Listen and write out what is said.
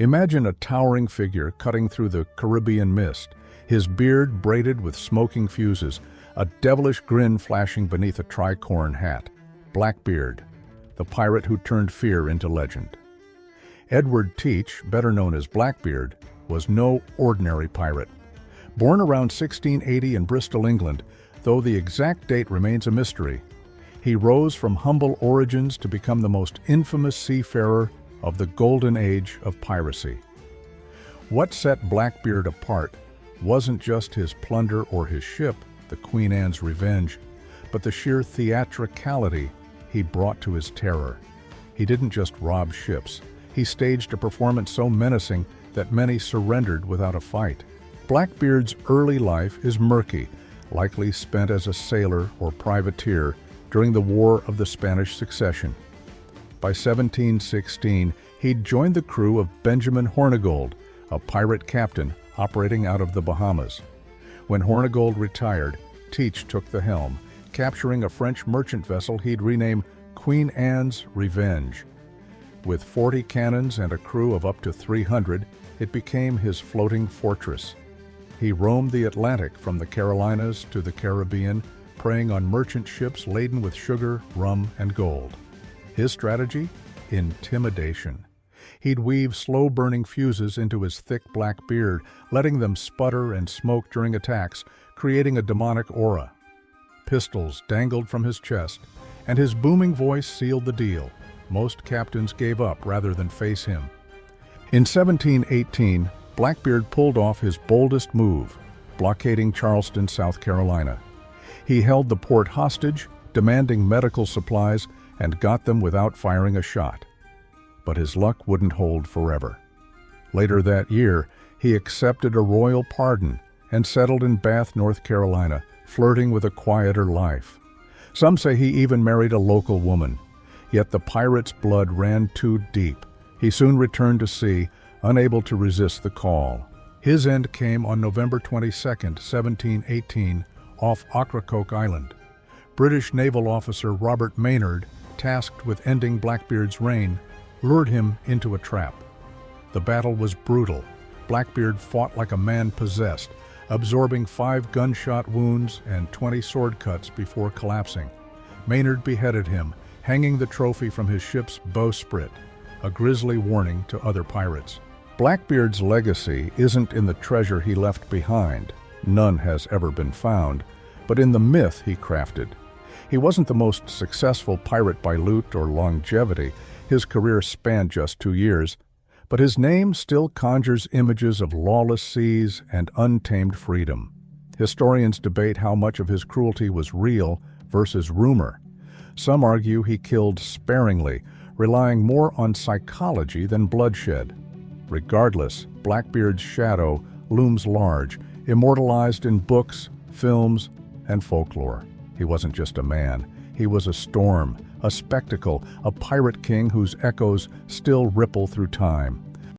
Imagine a towering figure cutting through the Caribbean mist, his beard braided with smoking fuses, a devilish grin flashing beneath a tricorn hat. Blackbeard, the pirate who turned fear into legend. Edward Teach, better known as Blackbeard, was no ordinary pirate. Born around 1680 in Bristol, England, though the exact date remains a mystery, he rose from humble origins to become the most infamous seafarer of the golden age of piracy. What set Blackbeard apart wasn't just his plunder or his ship, the Queen Anne's Revenge, but the sheer theatricality he brought to his terror. He didn't just rob ships. He staged a performance so menacing that many surrendered without a fight. Blackbeard's early life is murky, likely spent as a sailor or privateer during the War of the Spanish Succession. By 1716, he'd joined the crew of Benjamin Hornigold, a pirate captain operating out of the Bahamas. When Hornigold retired, Teach took the helm, capturing a French merchant vessel he'd renamed Queen Anne's Revenge. With 40 cannons and a crew of up to 300, it became his floating fortress. He roamed the Atlantic from the Carolinas to the Caribbean, preying on merchant ships laden with sugar, rum, and gold. His strategy? Intimidation. He'd weave slow-burning fuses into his thick black beard, letting them sputter and smoke during attacks, creating a demonic aura. Pistols dangled from his chest, and his booming voice sealed the deal. Most captains gave up rather than face him. In 1718, Blackbeard pulled off his boldest move, blockading Charleston, South Carolina. He held the port hostage, demanding medical supplies, and got them without firing a shot. But his luck wouldn't hold forever. Later that year, he accepted a royal pardon and settled in Bath, North Carolina, flirting with a quieter life. Some say he even married a local woman. Yet the pirate's blood ran too deep. He soon returned to sea, unable to resist the call. His end came on November 22, 1718, off Ocracoke Island. British naval officer Robert Maynard, tasked with ending Blackbeard's reign, lured him into a trap. The battle was brutal. Blackbeard fought like a man possessed, absorbing 5 gunshot wounds and 20 sword cuts before collapsing. Maynard beheaded him, hanging the trophy from his ship's bowsprit, a grisly warning to other pirates. Blackbeard's legacy isn't in the treasure he left behind. None has ever been found, but in the myth he crafted. He wasn't the most successful pirate by loot or longevity. His career spanned just 2 years, but his name still conjures images of lawless seas and untamed freedom. Historians debate how much of his cruelty was real versus rumor. Some argue he killed sparingly, relying more on psychology than bloodshed. Regardless, Blackbeard's shadow looms large, immortalized in books, films, and folklore. He wasn't just a man. He was a storm, a spectacle, a pirate king whose echoes still ripple through time.